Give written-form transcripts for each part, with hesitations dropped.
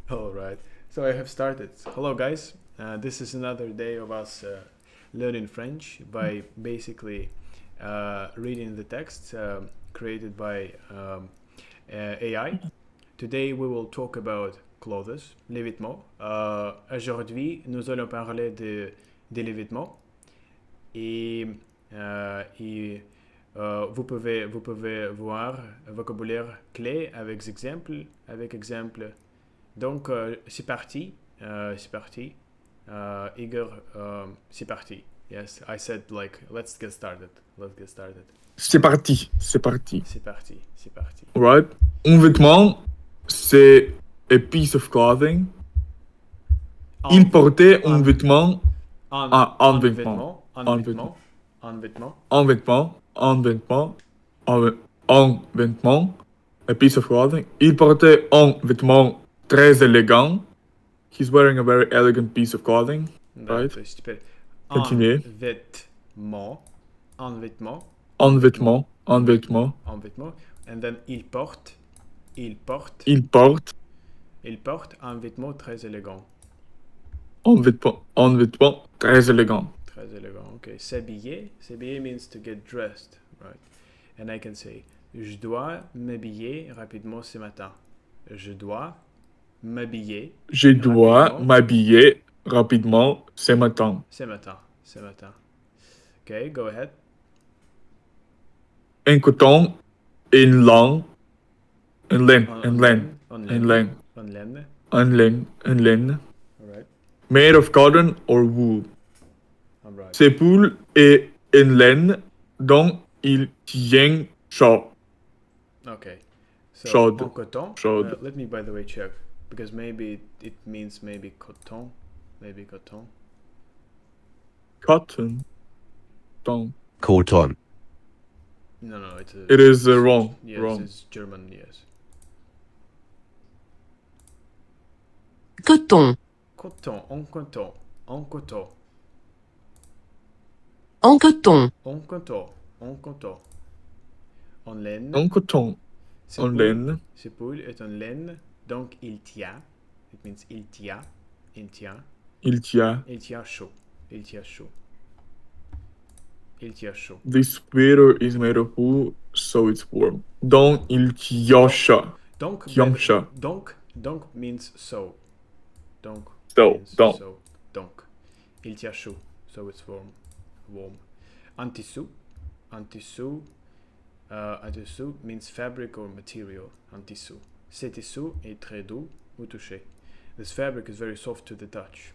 All right. So I have started. Hello, guys. This is another day of us learning French by basically reading the text created by AI. Today we will talk about clothes, les vêtements. Aujourd'hui, nous allons parler de les vêtements et, vous pouvez voir vocabulaire clé avec exemple. Donc, c'est parti. C'est parti. Igor, c'est parti. Yes, I said like, let's get started. Let's get started. C'est parti, c'est parti. C'est parti, c'est parti. Right? Un vêtement, c'est a piece of clothing. Il portait un vêtement. Un vêtement. Un vêtement. Un vêtement. Un vêtement. Un vêtement. Un vêtement. A piece of clothing. Il portait un vêtement très élégant. He's wearing a very elegant piece of clothing. Right? Continuez. Un vêtement. Un vêtement. Un vêtement. Un vêtement. Un vêtement. And then il porte un vêtement très élégant. Un vêtement très élégant. Très élégant. Okay. S'habiller means to get dressed, right? And I can say, je dois m'habiller rapidement ce matin. Je dois m'habiller rapidement ce matin. Ce matin. Okay, go ahead. Un coton, une laine, Alright. made of cotton or wool. Alright. Ces poules et une laine dont il tient chaud. Okay. So, Chaude. en coton. Chaude. Let me, by the way, check. Because maybe it means maybe coton. Cotton. Don't. Coton. No, It is wrong. Yes, Wrong. it's German, yes. Coton, Coton, en coton. en coton, En coton. En laine. Un coton. Ce En poule- laine. Ce poule est en laine, donc il tient. It means il tient. Il tient. Il tient chaud. This sweater is made of wool, so it's warm. Donc il tient chaud. Donc, Tient chaud. donc means so. Donc. So, means donc. so. Donc. Il tient chaud, so it's warm. Un tissu means fabric or material. Un tissu. Ce tissu est très doux au toucher. This fabric is very soft to the touch.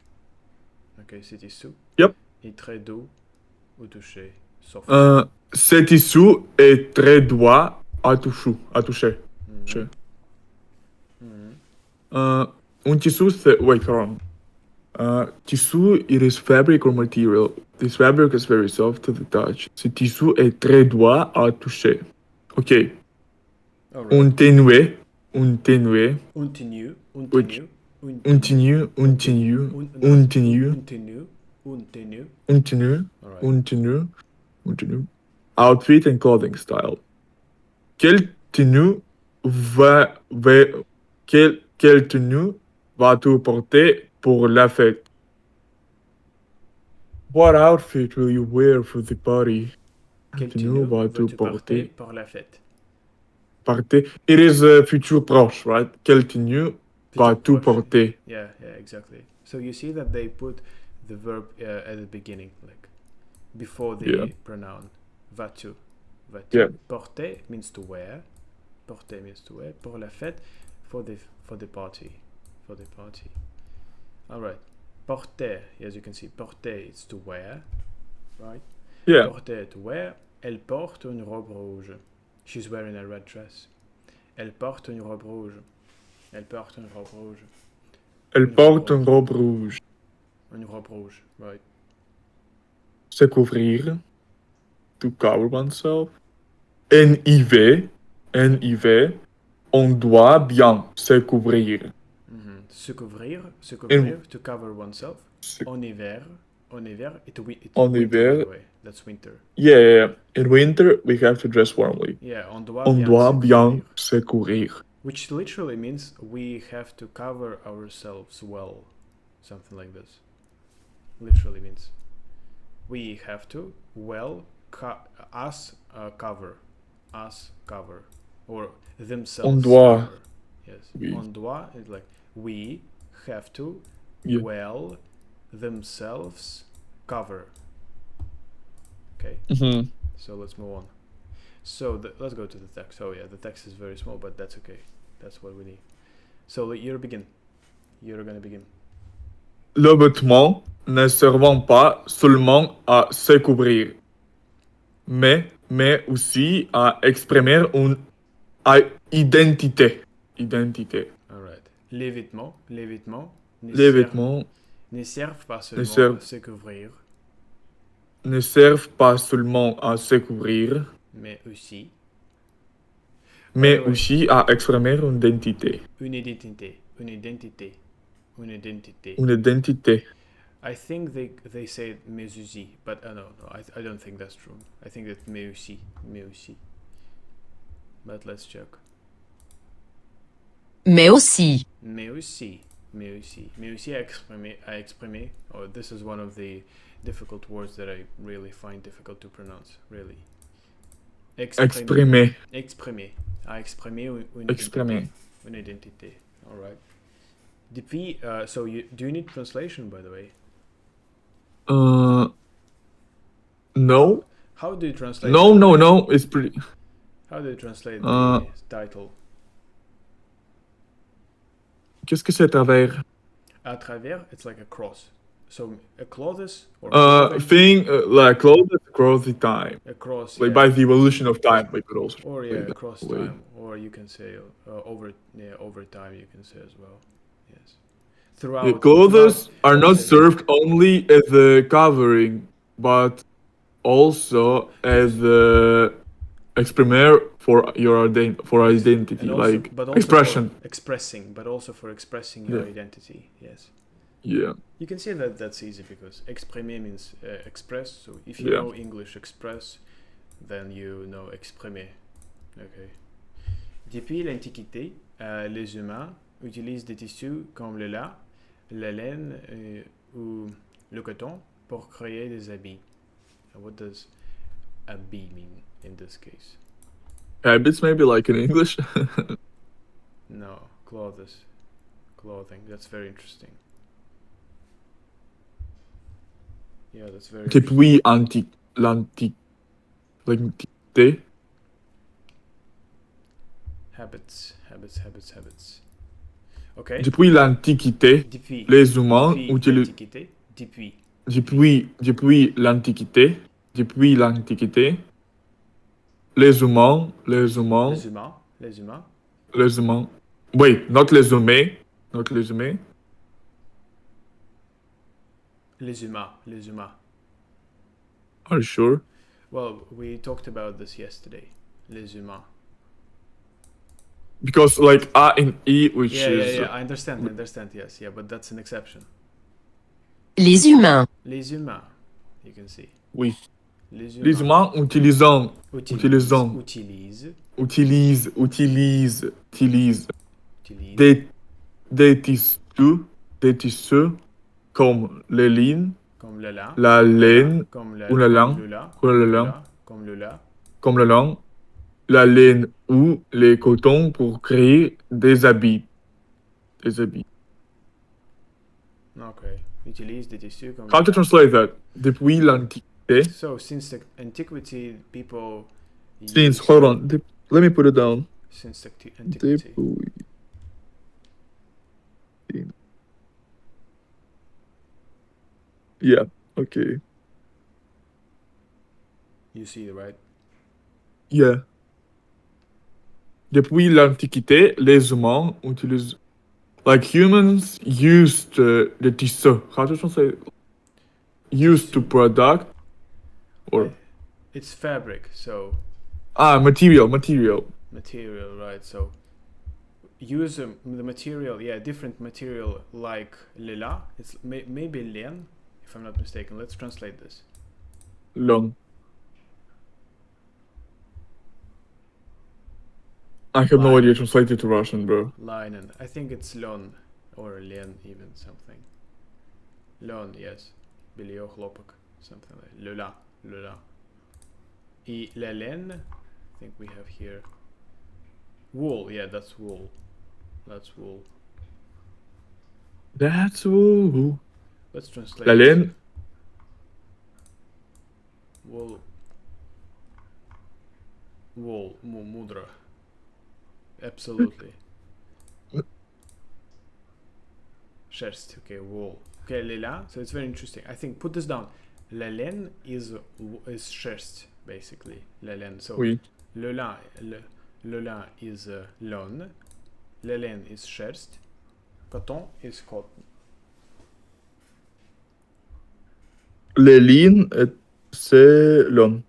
Okay, ce tissu Yep. est très doux au toucher. Soft. Ce tissu est très doux à toucher. Mhm. Un tissu, c'est... Wait, hold on. Tissu, it is fabric or material. This fabric is very soft to the touch. Ce tissu est très doux à toucher. Ok. Alright. Un tenue. Un tenue. Alright. Outfit and clothing style. Quelle tenue vas-tu porter pour la fête? What outfit will you wear for the party? Quelle Tenue tenue vas-tu veux-tu porter porter? pour la fête? Porter. It is future proche, right? Quelle tenue vas-tu porter? Yeah, exactly. So you see that they put the verb at the beginning, like before the pronoun. Vas-tu. Yeah. Porter means to wear. Pour la fête, for the party. All right. Porter, as you can see, porter is to wear, right? Yeah. Porter to wear. Elle porte une robe rouge. She's wearing a red dress. Elle porte une robe rouge. Elle porte une robe rouge. Une robe rouge, right? Se couvrir. To cover oneself. En hiver, on doit bien se couvrir. Se couvrir, to cover oneself. En hiver, En hiver. by the way. That's winter. Yeah. In winter, we have to dress warmly. Yeah, on On doit bien se couvrir. which literally means we have to cover ourselves well, something like this. Literally means we have to cover, or themselves. On doit. Cover. Yes. Oui. On doit is like we have to Yeah. well themselves cover. Okay. Mhm. So let's move on. So let's go to the text. Oh yeah, the text is very small, but that's okay. That's what we need. So you're gonna begin. Le vêtement ne servant pas seulement à se couvrir, mais aussi à exprimer une identité. Identité. Alright. Les vêtements Les vêtements ne servent pas ne seulement à se couvrir, ne servent pas seulement à se couvrir, mais aussi mais ouais. aussi à exprimer une identité. Une identité. Une identité. Une identité. I think they say mais aussi, but no, I don't think that's true. I think that mais aussi. But let's check. Mais aussi. Mais aussi à exprimer. Oh, this is one of the difficult words that I really find difficult to pronounce. Really. Exprimer. À exprimer une Exprimer. identité. Une identité. All right. Depuis, so do you need translation, by the way? No. How do you translate? No. It's pretty. How do you translate the title? Qu'est-ce que c'est à travers? À travers, it's like a cross. So a clothes or thing like across the time. Across, like yeah. by the evolution of time, we could also. Or say that across way. time, or you can say over time. You can say as well. Yes. Throughout. Clothes are not served only as a covering, but also as a exprimer for your identity, And also, like but also expression. But also for expressing your identity. Yes. Yeah. You can say that that's easy because exprimer means express. So if you know English express, then you know exprimer. Okay. Depuis l'Antiquité, les humains utilisent des tissus comme le lin, la laine ou le coton pour créer des habits. What does habit mean in this case? Habits, maybe like in English. No, clothing. That's very interesting. Yeah, that's very Depuis l'Antiquité. Habits. Okay. Depuis l'Antiquité, les humains utilisent. Depuis l'Antiquité, les humains. Wait, not les humains. Les humains. Are you sure? Well, we talked about this yesterday. Les humains. Because like A and E, which is. Yeah. I understand. Yes, yeah, but that's an exception. Les humains. You can see. Oui. Les humains utilisent des tissus comme les lignes, comme le lin, la laine, comme ou le lin, la laine ou les cotons pour créer des habits. Okay. Utilise des tissus comme. How to translate that? Depuis l'Antiquité. So since the antiquity, people. Hold on. Let me put it down. Since the antiquity. Yeah. Okay. You see, right? Yeah. Depuis l'Antiquité, les humains utilisent. Like humans used the tissu. How to translate? Used to product. Or. It's fabric, so. Material. Material, right? So. Use the material, different material like le lin. It's maybe laine, if I'm not mistaken. Let's translate this. Long. I have no Line. idea. Translate it to Russian, bro. Linen. I think it's lon or len even something. Lon, yes. Белье, хлопок. Something like le la. Et la laine, I think we have here. Wool, yeah, that's wool. That's wool. That's woo. Let's translate La this. laine. Wool. Wool, mudra. Absolutely. Шерсть, okay, wool. Okay, lela, so it's very interesting. I think, put this down. La laine is шерсть, basically. La laine. So, Oui. le lin is lawn. La laine is шерсть. Coton is cotton. Les lignes, c'est l'homme.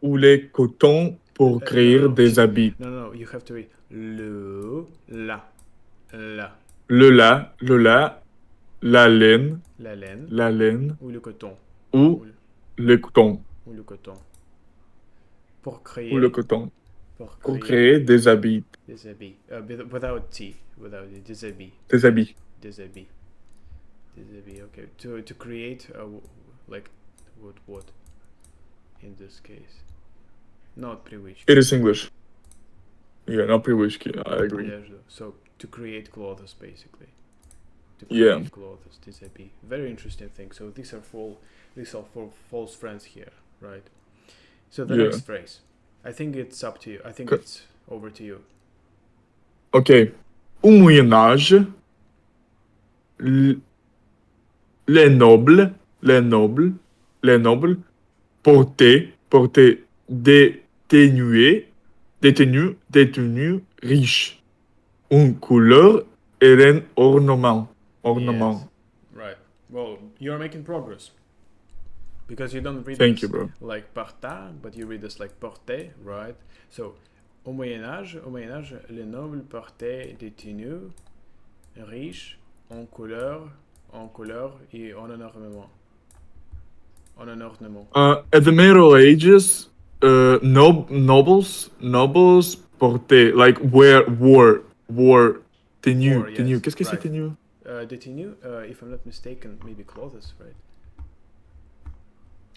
Ou les cotons pour créer des habits. No, you have to read le la. Le la laine, La laine. la laine Ou le coton. ou le coton. Ou le coton. Pour créer. Ou le coton. Pour créer des habits. Des habits. Without T. Without it. Des habits. Des habits. Des habits. Des habits, okay. To create, like, what? In this case. Not привычки. It is English. Yeah, not привычки. I agree. Yeah, so to create clothes, basically. To Yeah. create clothes, this be very interesting thing. So these are for false friends here, right? So the Yeah. next phrase, I think it's up to you. I think it's over to you. Ok. Au Moyen Âge, les nobles portaient des tenues riches, une couleur et un ornement. Yes. Right. Well, you're making progress. Because you don't read Thank this you, bro. like parta, but you read this like porter, right? So, au Moyen Âge, les nobles portaient des tenues riches en couleur et en ornement. At the Middle Ages, nobles portaient wore tenue. Yes, Qu'est-ce que c'est right. tenue? The tenue, if I'm not mistaken, maybe clothes, right?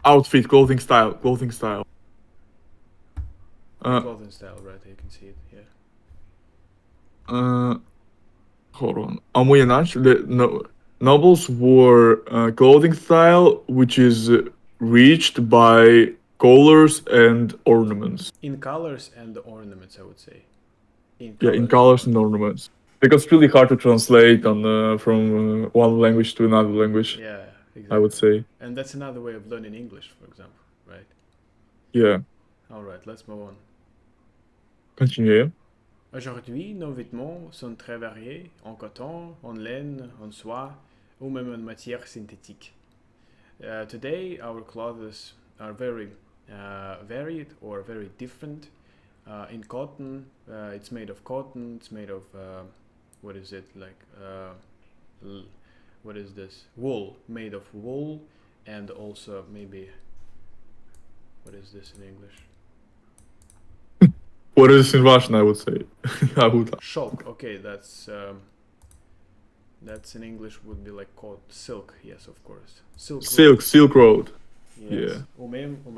Outfit, clothing style. Clothing style, right? You can see it, yeah. Hold on. En Moyen Âge, nobles wore clothing style which is reached by colors and ornaments. In colors and ornaments, I would say. In colors and ornaments. Because it's really hard to translate on from one language to another language. Yeah, exactly. I would say. And that's another way of learning English, for example, right? Yeah. All right, let's move on. Continuez. Aujourd'hui, nos vêtements sont très variés, en coton, en laine, en soie, ou même en matière synthétique. Today, our clothes are very varied or very different. In cotton, it's made of cotton, it's made of, what is it, like, what is this? Wool, made of wool, and also maybe, what is this in English? What is in Russian, I would say. Шелк, okay, that's in English would be like called silk, yes, of course. Silk Road. Yes. Yeah. Ou même en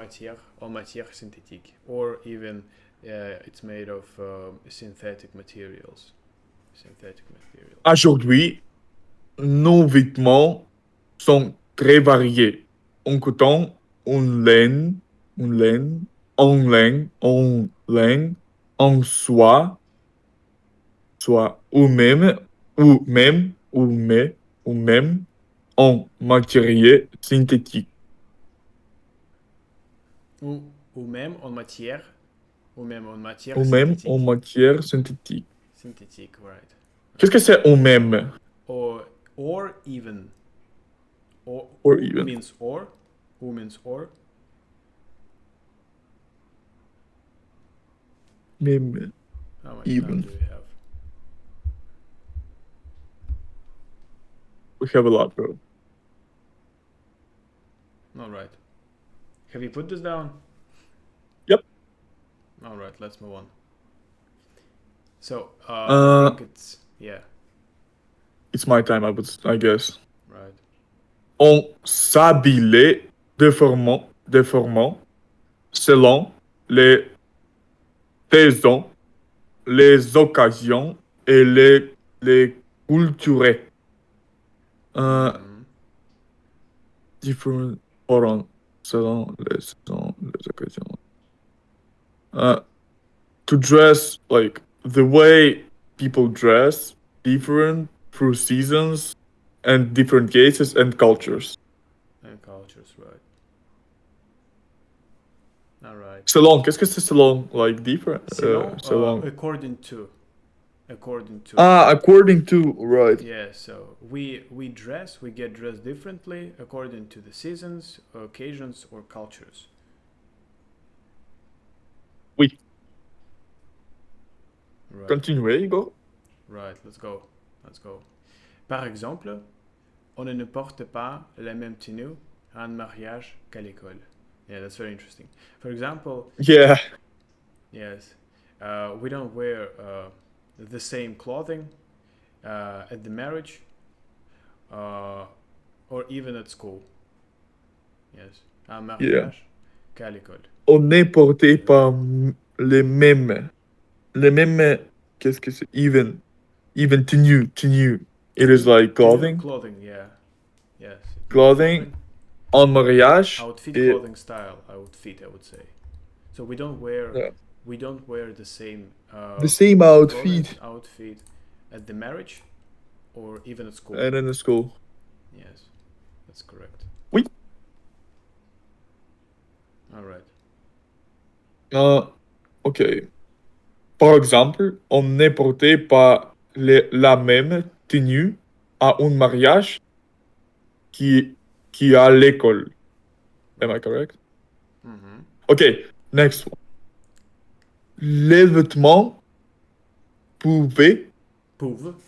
matière synthétique, or even it's made of synthetic materials. Aujourd'hui, nos vêtements sont très variés. En coton, en laine, en soie, ou même en matériel synthétique. Ou même en matière synthétique. Synthétique, right. Qu'est-ce que c'est ou même? Or even. Or even. Means or. Ou means or. Même. How much Even. time do we have? We have a lot, bro. All right. Have you put this down? Yep. All right, let's move on. So, Uh, I think it's It's my time, I guess. right. On s'habillait déformant selon les saisons, les occasions et les cultures. Mhm. Different, hold on, selon les saisons, les occasions. To dress, like, the way people dress, different through seasons and different cases and cultures. And cultures, right. All right. Selon, qu'est-ce que c'est selon? Like, different? Selon, Selon. according to. According to. According to, right. Yeah, so we get dressed differently according to the seasons, occasions, or cultures. Oui. Right. Continuez, Igor. Right, let's go. Let's go. Par exemple, on ne porte pas la même tenue à un mariage qu'à l'école. Yeah, that's very interesting. For example, Yeah. yes, we don't wear the same clothing at the marriage or even at school. Yes, à un mariage qu'à l'école. On n'est porté par les mêmes. Les mêmes. Qu'est-ce que c'est? Even tenue. It is like clothing. Clothing, yeah. Yes. Clothing. En mariage. Outfit, et- clothing style, outfit, I would say. So we don't wear Yeah. the same The same outfit. outfit at the marriage or even at school. And in the school. Yes, that's correct. Oui. All right. Ok. Par exemple, on n'est porté par la même tenue à un mariage qui à l'école. Am I correct? Mm-hmm. Okay, next one. Les vêtements pouvaient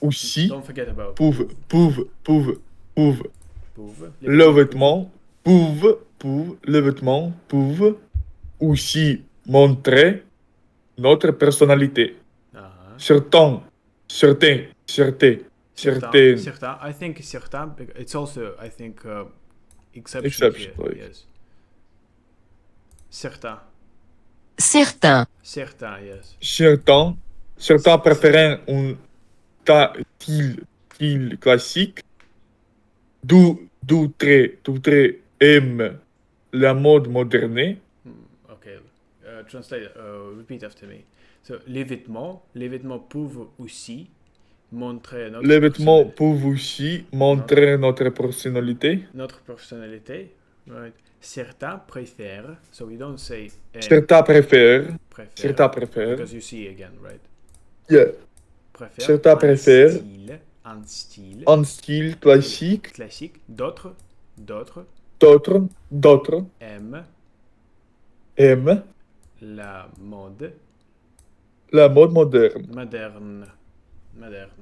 aussi Don't forget about peuvent. Les Le vêtement les vêtements peuvent aussi montrer notre personnalité. Uh-huh. Certains. I think certain. It's also, I think, exception Exception, here. like. Yes. Certain. Certain. Yes. Certains préfèrent un style classique. D'autres aiment la mode moderne. Okay. Translate. Repeat after me. So, les vêtements peuvent aussi montrer notre Les vêtements peuvent aussi montrer notre personnalité. Right. Certains préfèrent. So we don't say Certains préfèrent. because you see again, right? Yeah. Préfèrent Certains préfèrent un style un style classique. D'autres aiment la mode moderne. moderne.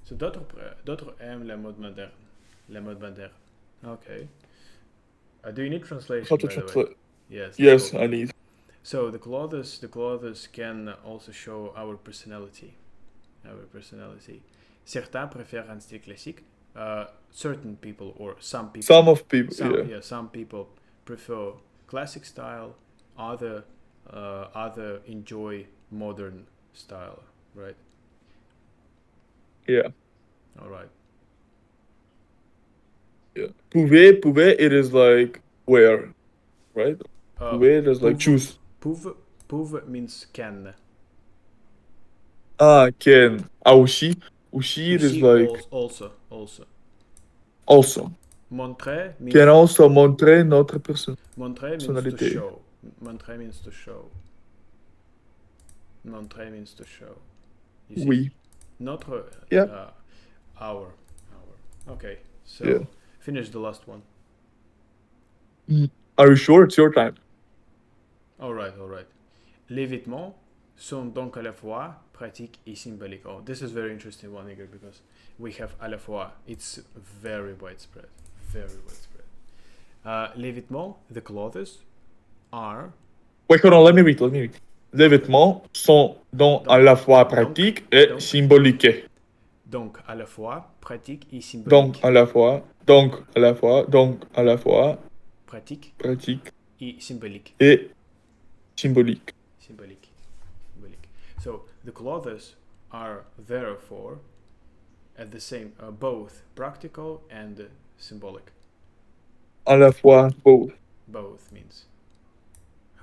So d'autres aiment la mode moderne. Okay. Do you need translation? How to by the way? translate? Yes, I need. So the clothes can also show our personality. Certains préfèrent un style classique. Certain people or some people. Some people prefer classic style. Other enjoy modern style. Right. Yeah. All right. Yeah. Pouvait, it is like wear, right? Pouvait, it is like choose. Pouve means can. Can. Aussi, it is like Also. also. Montrer means Can also montrer notre personnalité. Montrer means to show. Montrer means to show. You see? Oui. Notre. Yeah. Our. Okay. So Yeah. finish the last one. Are you sure it's your time? All right. Les vêtements sont donc à la fois pratiques et symboliques. Oh, this is very interesting one, Igor, because we have à la fois. It's very widespread. Les vêtements, the clothes, are. Wait, hold on. Let me read. les vêtements sont donc à la fois pratiques et symboliques. Donc, à la fois pratique et symbolique. Donc à la fois Pratique pratique et symbolique. et symbolique. Symbolique. So, the clothes are therefore at the same, both practical and symbolic. À la fois both. Both means.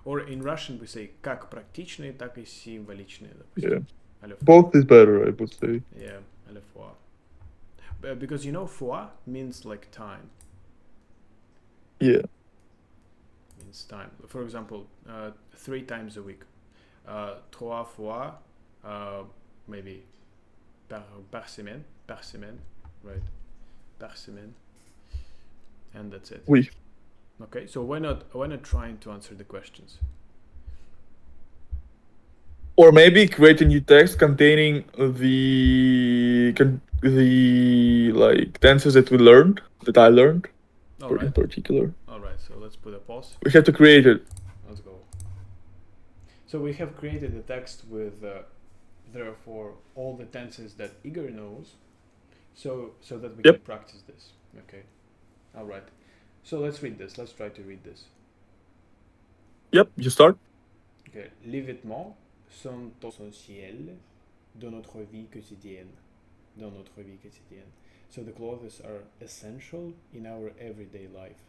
Or in Russian we say как практичные, так и символичные, допустим. Yeah. À la fois. Both is better, I would say. Yeah, à la fois. Because you know, fois means like time. Yeah. Means time. For example, 3 times a week. 3 fois, maybe par semaine, right? Par semaine. And that's it. Oui. Okay, so why not trying to answer the questions? Or maybe create a new text containing the like tenses that I learned in particular. All right, so let's put a pause. We have to create it. Let's go. So we have created a text with therefore all the tenses that Igor knows, so that we can practice this. Okay. All right. So let's read this. Let's try to read this. Yep, you start. Okay. Les vêtements sont essentiels dans notre vie quotidienne. So the clothes are essential in our everyday life.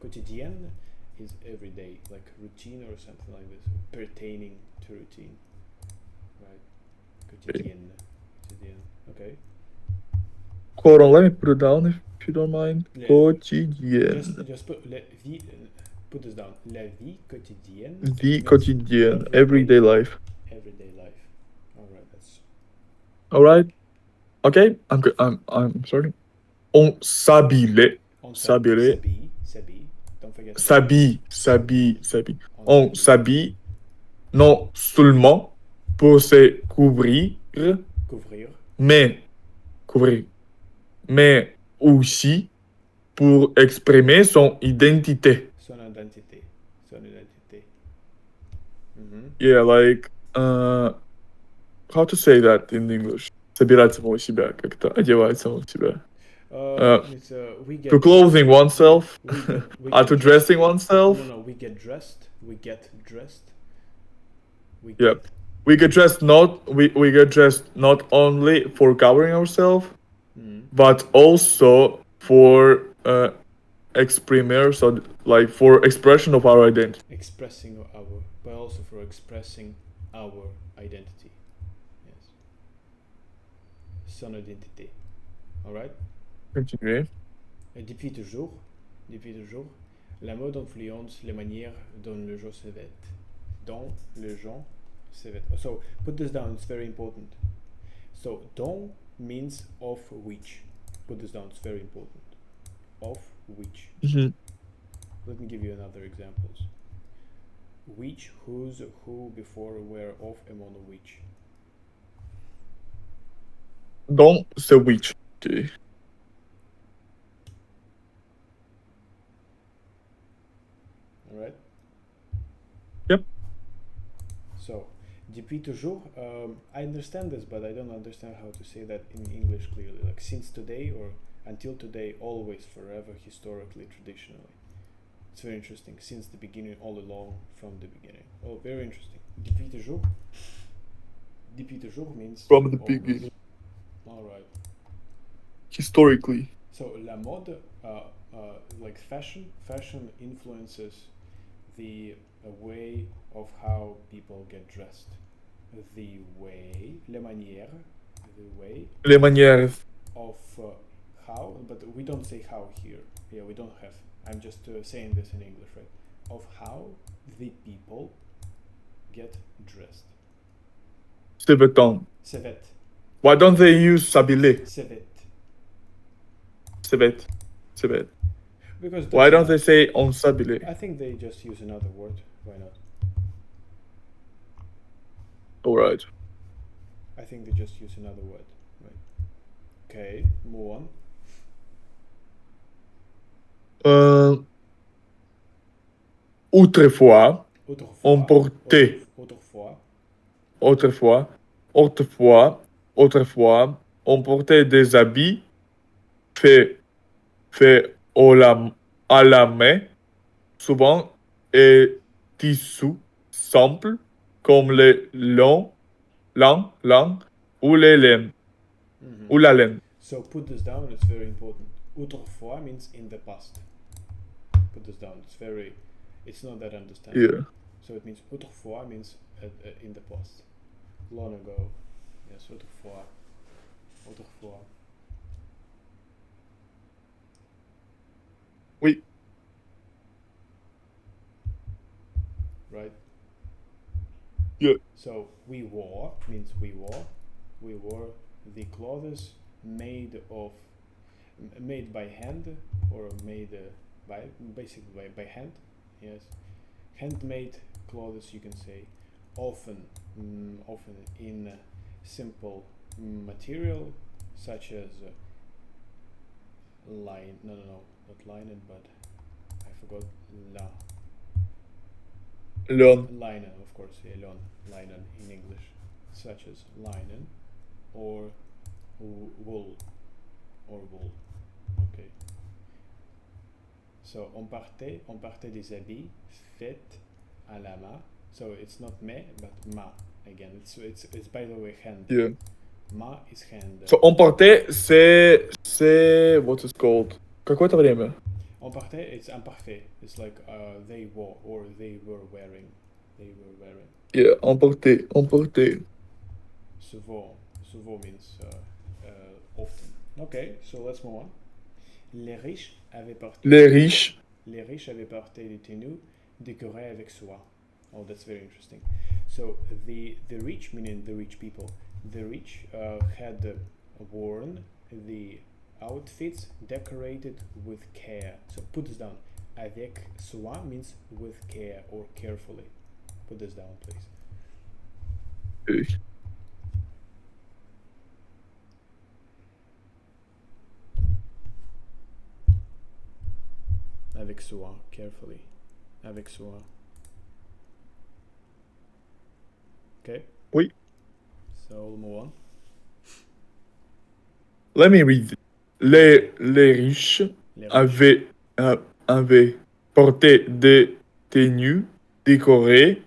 Quotidien is everyday, like routine or something like this, pertaining to routine. Right? Quotidien. Okay. Hold on, let me put it down if you don't mind. Quotidien. Just put put this down. La vie quotidienne. Vie quotidienne, everyday life. All right. Okay, I'm good. I'm starting. On s'habille. S'habille. Don't forget. S'habille. On s'habille non seulement pour se couvrir, mais aussi pour exprimer son identité. Yeah, like how to say that in English? Собирать самого себя, как-то одевать самого себя. To clothing oneself, to dressing oneself. No, we get dressed. Yep. We get dressed not only for covering ourselves, but also for so like for expression of our identity. But also for expressing our identity. Yes. Son identité. All right. Continuez. Depuis toujours, la mode influence les manières dont les gens se vêtent. So put this down, it's very important. So dont means of which. Put this down, it's very important. Of which. Let me give you another examples. Which, whose, who, before, where, of, among which. Dont, c'est which. Okay. Alright? Yep. So, depuis toujours, I understand this, but I don't understand how to say that in English clearly. Like since today or until today, always, forever, historically, traditionally. It's very interesting. Since the beginning, all along, from the beginning. Oh, very interesting. Depuis toujours. Depuis toujours means from the always. beginning. All right. Historically. So la mode, like fashion influences the way of how people get dressed. Les manières of how, but we don't say how here. Yeah, we don't have. I'm just saying this in English, right? Of how the people get dressed. Se vêtent. Se vêtent. Why don't they use s'habiller? Se vêtent. Se vêtent. Se vêtent. Because why don't they say on s'habiller? I think they just use another word. Why not? All right. I think they just use another word. Right. Okay, move on. Autrefois. Autrefois. Emporter. Autrefois. Autrefois. Autrefois. Autrefois. On portait des habits faits à la main, souvent et tissus simples comme les lin ou les laines. Ou la laine. So put this down, it's very important. Autrefois means in the past. Put this down, it's not that understandable. Yeah. So it means autrefois means in the past. Long ago. Yes, autrefois. Autrefois. Oui. Right? Yeah. So we wore means we wore. We wore the clothes made by hand or made by hand. Yes, handmade clothes, you can say, often in simple material such as not linen, but I forgot Laine. linen, of course, yeah, linen in English, such as linen or wool. Okay. So on partait des habits faits à la main. So it's not me but ma again. It's by the way hand. Yeah. Ma is hand. So on portait, c'est what is called? Какое это время? On partait, it's imparfait. It's like they wore or they were wearing. Yeah, on portait. Souvent means often. Okay, so let's move on. Les riches avaient porté des tenues décorées avec soie. Oh, that's very interesting. So the rich, meaning the rich people, the rich had worn the outfits decorated with care. So put this down. Avec soin means with care or carefully. Put this down, please. Avec soin, carefully. Avec soin. Okay? Oui. So we'll move on. Let me read. Les riches avaient porté des tenues décorées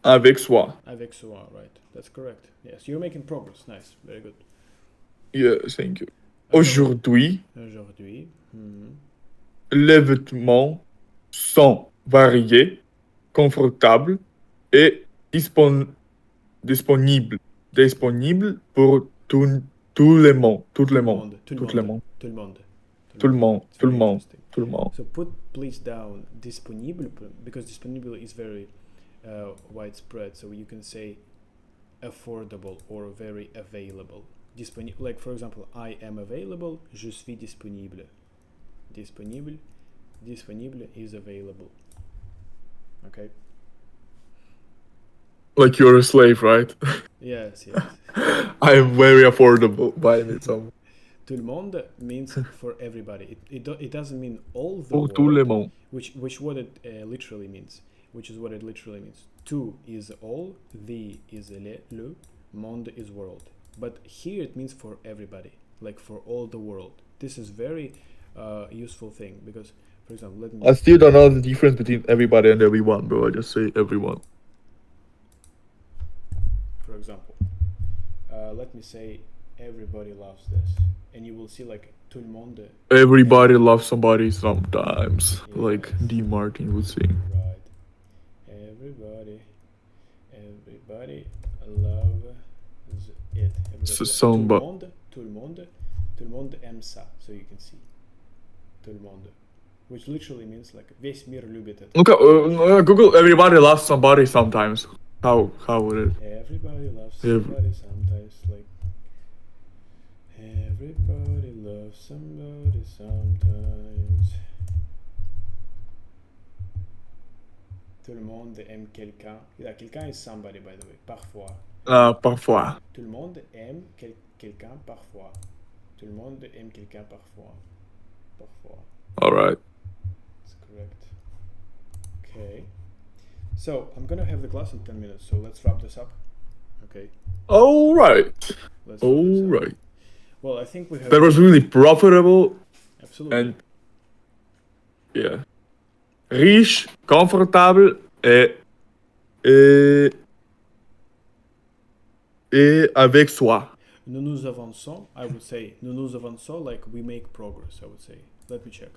avec soie. Avec soin, right. That's correct. Yes, you're making progress. Nice. Very good. Yeah, thank you. Aujourd'hui, les vêtements sont variés, confortables et disponibles pour tout le monde. So put please down disponible because disponible is very widespread. So you can say affordable or very available. Like for example, I am available. Je suis disponible. Disponible is available. Okay. Like you're a slave, right? Yes. I am very affordable. Buy me some. Tout le monde means for everybody. It doesn't mean all the Pour world. tout le monde. Which what it literally means. Which is what it literally means. Tout is all. The is le. Monde is world. But here it means for everybody. Like for all the world. This is very useful thing because, for example, let me. I still don't know the difference between everybody and everyone, bro. I just say everyone. For example, let me say everybody loves this, and you will see like tout le monde. Everybody loves somebody sometimes, Yes. like D. Martin would sing. Right. Everybody loves it. Tout le monde aime ça. So you can see. Tout le monde. Which literally means like весь мир любит это. Look, Google everybody loves somebody sometimes. How would it? Everybody loves somebody sometimes. Like everybody loves somebody sometimes. Tout le monde aime quelqu'un. Yeah, quelqu'un is somebody, by the way. Parfois. Parfois. Tout le monde aime quelqu'un parfois. Tout le monde aime quelqu'un parfois. Parfois. All right. That's correct. Okay. So I'm gonna have the class in 10 minutes. So let's wrap this up. Okay. All right. Let's wrap this All up. right. Well, I think we have. That was really profitable Absolutely. and yeah. Riche, comfortable et avec soi. Nous avançons. I would say nous avançons, like we make progress. I would say. Let me check.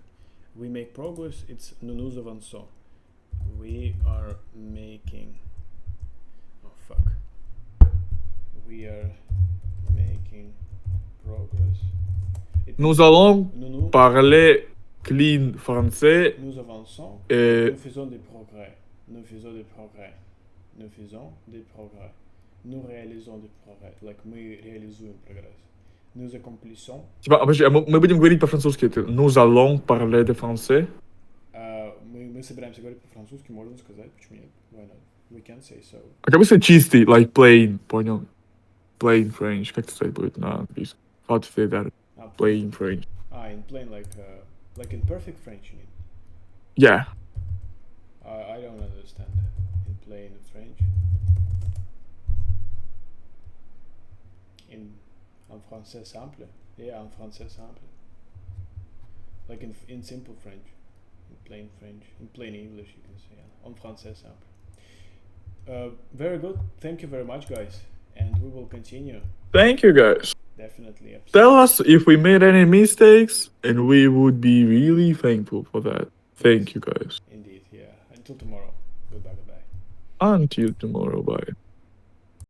We make progress. It's nous avançons. We are making. Oh fuck. We are making progress. Nous allons Nous parler clean français nous avançons. et Nous faisons des progrès. Nous faisons des progrès. Nous faisons des progrès. Nous réalisons des progrès. Like мы реализуем прогресс. Nous accomplissons. типа, подожди, мы будем говорить по-французски. Nous allons parler de français. Мы собираемся говорить по-французски, можно сказать, почему нет? Why not? We can say so. А как бы сказать чистый, like plain, понял? Plain French. Как это сказать будет на английском? How to say that? Plain French. In plain, like in perfect French, you mean? Yeah. I don't understand. In plain French. En français simple. Yeah, en français simple. Like in simple French. In plain French. In plain English, you can say. En français simple. Very good. Thank you very much, guys. And we will continue. Thank you guys. Definitely. Absolutely. Tell us if we made any mistakes and we would be really thankful for that. Thank you guys. Indeed, yeah. Until tomorrow. Goodbye, goodbye. Until tomorrow, bye.